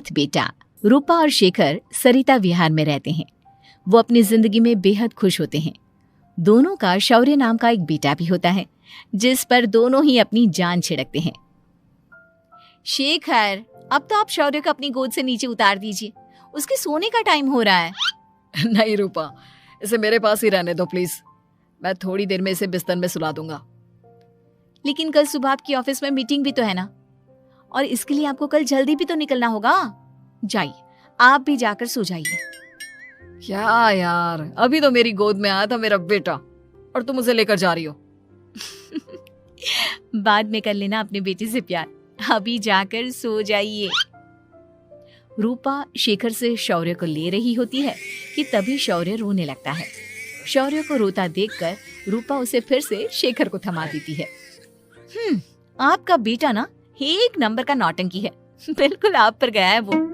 अनाथ बेटा। रूपा और शेखर सरिता विहार में रहते हैं। वो अपनी जिंदगी में बेहद खुश होते हैं। दोनों का शौर्य नाम का एक बेटा भी होता है, जिस पर दोनों ही अपनी जान छिड़कते हैं। शेखर, अब तो आप शौर्य को अपनी गोद से नीचे उतार दीजिए, उसके सोने का टाइम हो रहा है। नहीं रूपा, इसे मेरे पास ही रहने दो प्लीज। मैं थोड़ी देर में इसे बिस्तर में सुला दूंगा। लेकिन कल सुबह आपकी ऑफिस में मीटिंग भी तो है ना, और इसके लिए आपको कल जल्दी भी तो निकलना होगा। जाइए, आप भी जाकर सो जाइए। क्या यार, अभी तो मेरी गोद में आया था मेरा बेटा और तुम उसे लेकर जा रही हो। बाद में कर लेना अपने बेटे से प्यार, अभी जाकर सो जाइए। रूपा शेखर से शौर्य को ले रही होती है कि तभी शौर्य रोने लगता है। शौर्य को रोता देखकर रूपा उसे फिर से शेखर को थमा देती है। आपका बेटा ना एक नंबर का नौटंकी है, बिल्कुल आप पर गया है वो।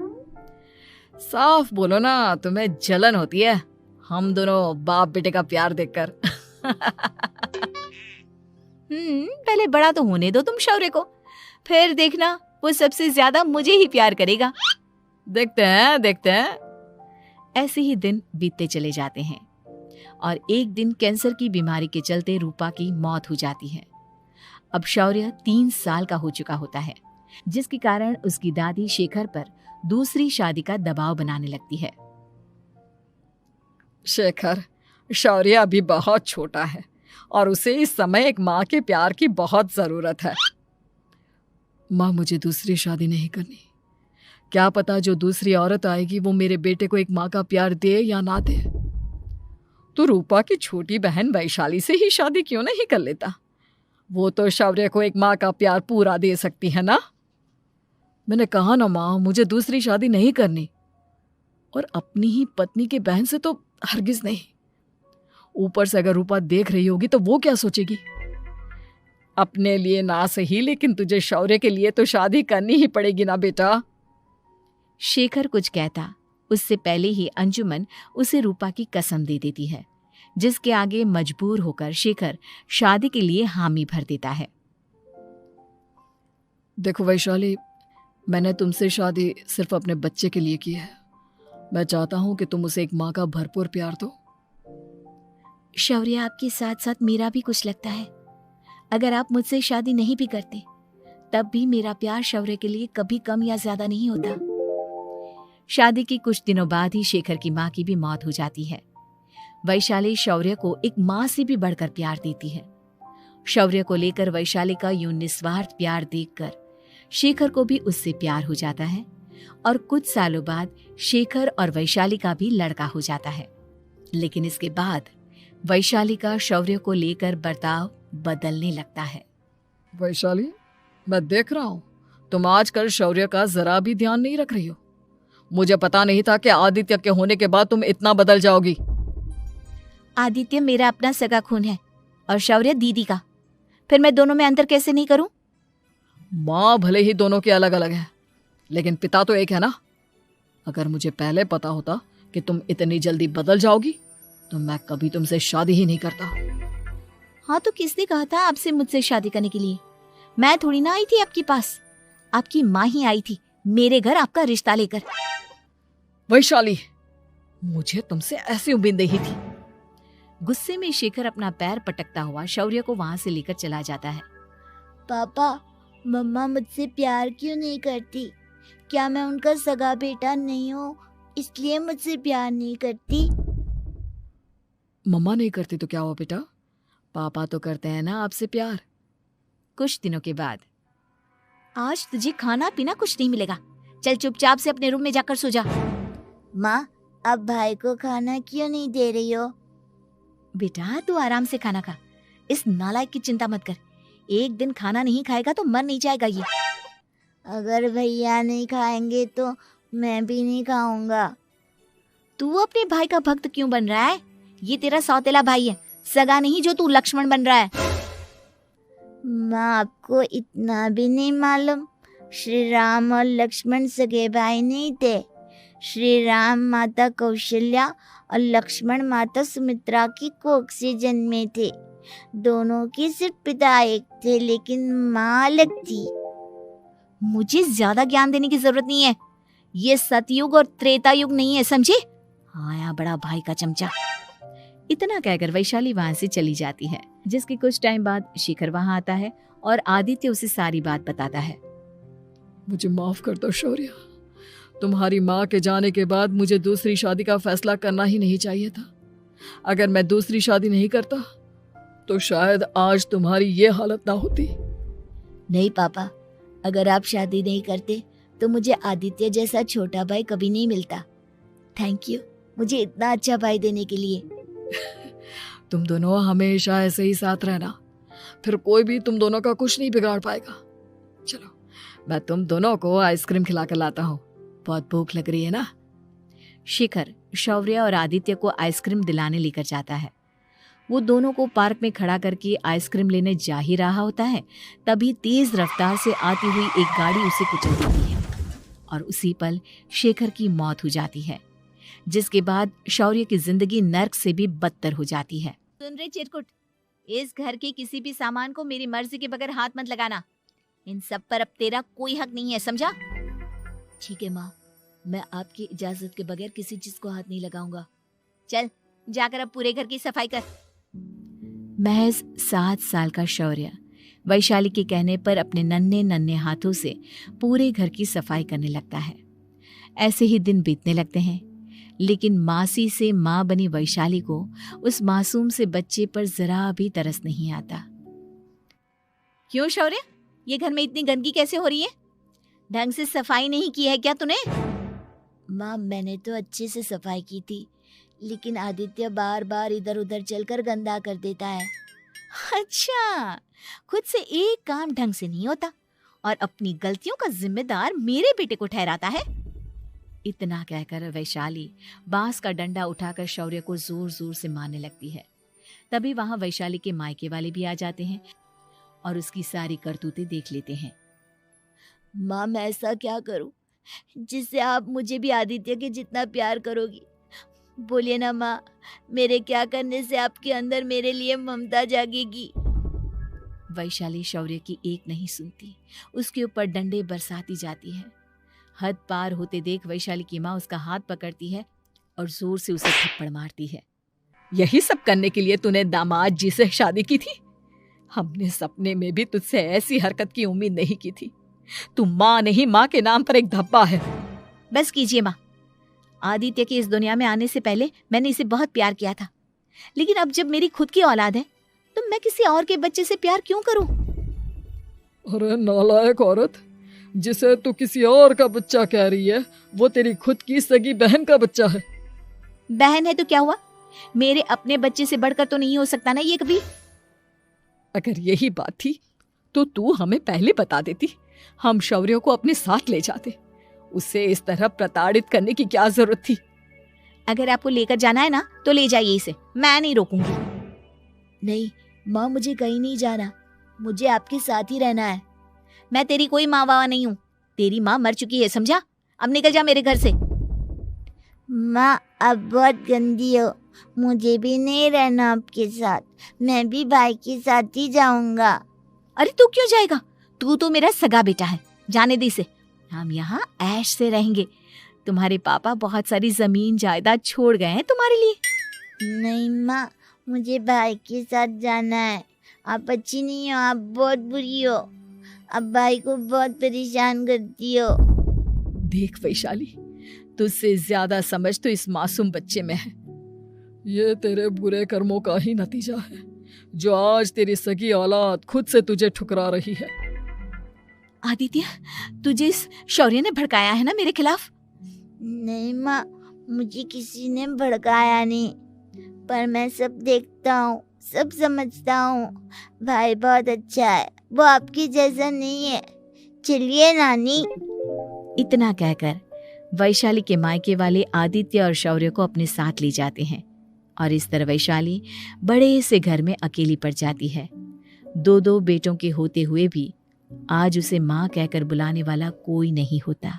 साफ बोलो ना, तुम्हें जलन होती है हम दोनों बाप बेटे का प्यार देखकर। पहले बड़ा तो होने दो तुम शौर्य को, फिर देखना वो सबसे ज्यादा मुझे ही प्यार करेगा। देखते हैं। ऐसे ही दिन बीतते चले जाते हैं और एक दिन कैंसर की बीमारी के चलते रूपा की मौत हो जाती है। अब शौर्य 3 साल का हो चुका होता है, जिसके कारण उसकी दादी शेखर पर दूसरी शादी का दबाव बनाने लगती है। शेखर, शौर्य अभी बहुत छोटा है और उसे इस समय एक माँ के प्यार की बहुत जरूरत है। माँ, मुझे दूसरी शादी नहीं करनी। क्या पता जो दूसरी औरत आएगी वो मेरे बेटे को एक माँ का प्यार दे या ना दे। तो रूपा की छोटी बहन वैशाली से ही शादी क्यों नहीं कर लेता? वो तो शौर्य को एक माँ का प्यार पूरा दे सकती है ना। मैंने कहा ना माँ, मुझे दूसरी शादी नहीं करनी, और अपनी ही पत्नी की बहन से तो हरगिज नहीं। ऊपर से अगर रूपा देख रही होगी तो वो क्या सोचेगी? अपने लिए ना सही, लेकिन तुझे शौर्य के लिए तो शादी करनी ही पड़ेगी ना बेटा। शेखर कुछ कहता उससे पहले ही अंजुमन उसे रूपा की कसम दे देती है, जिसके आगे मजबूर होकर शेखर शादी के लिए हामी भर देता है। देखो वैशाली, मैंने तुमसे शादी सिर्फ अपने बच्चे के लिए की है। मैं चाहता हूं कि तुम उसे एक माँ का भरपूर प्यार दो। शौर्य, आपके साथ साथ मेरा भी कुछ लगता है। अगर आप मुझसे शादी नहीं भी करते तब भी मेरा प्यार शौर्य के लिए कभी कम या ज्यादा नहीं होता। शादी के कुछ दिनों बाद ही शेखर की माँ की भी मौत हो जाती है। वैशाली शौर्य को एक माँ से भी बढ़कर प्यार देती है। शौर्य को लेकर वैशाली का यूं निस्वार्थ प्यार देखकर शेखर को भी उससे प्यार हो जाता है और कुछ सालों बाद शेखर और वैशाली का भी लड़का हो जाता है। लेकिन इसके बाद वैशाली का शौर्य को लेकर बर्ताव बदलने लगता है। वैशाली, मैं देख रहा हूं तुम आजकल शौर्य का जरा भी ध्यान नहीं रख रही हो। मुझे पता नहीं था कि आदित्य के होने के बाद तुम इतना बदल जाओगी। आदित्य मेरा अपना सगा खून है और शौर्य दीदी का, फिर मैं दोनों में अंतर कैसे नहीं करूं? माँ भले ही दोनों के अलग अलग है, लेकिन पिता तो एक है ना। अगर मुझे पहले पता होता कि तुम इतनी जल्दी बदल जाओगी तो मैं कभी तुमसे शादी ही नहीं करता। हाँ, तो किसने कहा था आपसे मुझसे शादी करने के लिए? मैं थोड़ी ना आई थी आपके पास, आपकी माँ ही आई थी मेरे घर आपका रिश्ता लेकर। वैशाली, मुझे तुमसे ऐसी उम्मीद नहीं थी। गुस्से में शेखर अपना पैर पटकता हुआ शौर्य को वहां से लेकर चला जाता है। पापा, मम्मा मुझसे प्यार क्यों नहीं करती? क्या मैं उनका सगा बेटा नहीं हूँ इसलिए मुझसे प्यार नहीं करती? मम्मा नहीं करती तो क्या हुआ बेटा, पापा तो करते हैं ना आपसे प्यार। कुछ दिनों के बाद, आज तुझे खाना पीना कुछ नहीं मिलेगा, चल चुपचाप से अपने रूम में जाकर सो जा। माँ, अब भाई को खाना क्यों नहीं दे रही हो? बेटा तू आराम से खाना खा, इस नालायक की चिंता मत कर। एक दिन खाना नहीं खाएगा तो मर नहीं जाएगा ये। अगर भैया नहीं खाएंगे तो मैं भी नहीं खाऊंगा। तू अपने भाई का भक्त क्यों बन रहा है? ये तेरा सौतेला भाई है, सगा नहीं जो तू लक्ष्मण बन रहा है। माँ, आपको इतना भी नहीं मालूम? श्री राम और लक्ष्मण सगे भाई नहीं थे। श्री राम माता कौशल्या और लक्ष्मण माता सुमित्रा की कोख से जन्मे थे। दोनों के सिर्फ पिता एक थे लेकिन माँ अलग थी। मुझे ज्यादा ज्ञान देने की जरूरत नहीं है। ये सतयुग और त्रेता युग नहीं है, समझे? आया बड़ा भाई का चमचा। इतना कहकर वैशाली वहां से चली जाती है, जिसके कुछ टाइम बाद शिखर वहां आता है और आदित्य उसे सारी बात बताता है। मुझे माफ कर दो शौर्य, तुम्हारी माँ के जाने के बाद मुझे दूसरी शादी का फैसला करना ही नहीं चाहिए था। अगर मैं दूसरी शादी नहीं करता तो शायद आज तुम्हारी ये हालत ना होती। नहीं पापा, अगर आप शादी नहीं करते तो मुझे आदित्य जैसा छोटा भाई कभी नहीं मिलता। थैंक यू मुझे इतना अच्छा भाई देने के लिए। तुम दोनों हमेशा ऐसे ही साथ रहना, फिर कोई भी तुम दोनों का कुछ नहीं बिगाड़ पाएगा। चलो मैं तुम दोनों को आइसक्रीम खिला कर लाता हूँ, बहुत भूख लग रही है ना। शिखर शौर्य और आदित्य को आइसक्रीम दिलाने लेकर जाता है। वो दोनों को पार्क में खड़ा करके आइसक्रीम लेने जा ही रहा होता है, तभी तेज रफ्तार से आती हुई एक गाड़ी उसे कुचल देती है और उसी पल शेखर की मौत हो जाती है, जिसके बाद शौर्य की जिंदगी नर्क से भी बदतर हो जाती है। सुन रे चिरकुट, इस घर के किसी भी सामान को मेरी मर्जी के बगैर हाथ मत लगाना। इन सब पर अब तेरा कोई हक नहीं है, समझा? ठीक है माँ, मैं आपकी इजाजत के बगैर किसी चीज को हाथ नहीं लगाऊंगा। चल जाकर अब पूरे घर की सफाई कर। महज 7 साल का शौर्य वैशाली के कहने पर अपने नन्हे नन्हे हाथों से पूरे घर की सफाई करने लगता है। ऐसे ही दिन बीतने लगते हैं, लेकिन मासी से माँ बनी वैशाली को उस मासूम से बच्चे पर जरा भी तरस नहीं आता। क्यों शौर्य, ये घर में इतनी गंदगी कैसे हो रही है? ढंग से सफाई नहीं की है क्या तूने? माँ मैंने तो अच्छे से सफाई की थी, लेकिन आदित्य बार बार इधर उधर चलकर गंदा कर देता है। अच्छा, खुद से एक काम ढंग से नहीं होता और अपनी गलतियों का जिम्मेदार मेरे बेटे को ठहराता है। इतना कहकर वैशाली बांस का डंडा उठाकर शौर्य को जोर जोर से मारने लगती है। तभी वहां वैशाली के मायके वाले भी आ जाते हैं और उसकी सारी करतूतें देख लेते हैं। माँ मैं ऐसा क्या करूं जिससे आप मुझे भी आदित्य के जितना प्यार करोगी? बोलिए ना माँ, मेरे क्या करने से आपके अंदर मेरे लिए ममता जागेगी? वैशाली शौर्य की एक नहीं सुनती, उसके ऊपर डंडे बरसाती जाती है। हद पार होते देख वैशाली की माँ उसका हाथ पकड़ती है और जोर से उसे थप्पड़ मारती है। यही सब करने के लिए तूने दामाद जी से शादी की थी? हमने सपने में भी तुझसे ऐसी हरकत की उम्मीद नहीं की थी। तू माँ नहीं, माँ के नाम पर एक धब्बा है। बस कीजिए माँ, आदित्य के इस दुनिया में आने से पहले मैंने इसे बहुत प्यार किया था, लेकिन अब जब मेरी खुद की औलाद है तो मैं किसी और के बच्चे से प्यार क्यों करूं? अरे नालायक औरत, जिसे तू किसी और का बच्चा कह रही है वो तेरी खुद की सगी बहन का बच्चा है। बहन है तो क्या हुआ, मेरे अपने बच्चे से बढ़कर तो नहीं हो सकता ना ये कभी। अगर यही बात थी तो तू हमें पहले बता देती, हम शौर्य को अपने साथ ले जाते। उसे इस तरह प्रताड़ित करने की क्या जरूरत थी? अगर आपको लेकर जाना है ना तो ले जाइए इसे, मैं नहीं रोकूंगी। नहीं माँ, मुझे कहीं नहीं जाना, मुझे आपके साथ ही रहना है। मैं तेरी कोई माँ बाबा नहीं हूँ, तेरी माँ मर चुकी है, समझा? अब निकल जा मेरे घर से। माँ आप बहुत गंदी हो, मुझे भी नहीं रहना आपके साथ, मैं भी भाई के साथ ही जाऊंगा। अरे तू क्यों जाएगा, तू तो मेरा सगा बेटा है, जाने दे इसे। हम यहाँ ऐश से रहेंगे, तुम्हारे पापा बहुत सारी जमीन जायदाद छोड़ गए हैं तुम्हारे लिए। नहीं माँ, मुझे भाई के साथ जाना है। आप अच्छी नहीं हो, आप बहुत बुरी हो, आप भाई को बहुत परेशान करती हो। देख वैशाली, तुझसे ज्यादा समझ तो इस मासूम बच्चे में है। ये तेरे बुरे कर्मों का ही नतीजा है जो आज तेरी सगी औलाद खुद से तुझे ठुकरा रही है। आदित्य, तुझे इस शौर्य ने भड़काया है ना मेरे खिलाफ? नहीं माँ, मुझे किसी ने भड़काया नहीं, पर मैं सब देखता हूँ, सब समझता हूँ। भाई बहुत अच्छा है, वो आपकी जैसा नहीं है। चलिए नानी। इतना कहकर वैशाली के मायके वाले आदित्य और शौर्य को अपने साथ ले जाते हैं और इस तरह वैशाली बड़े से घर में अकेली पड़ जाती है। 2 बेटों के होते हुए भी आज उसे माँ कहकर बुलाने वाला कोई नहीं होता।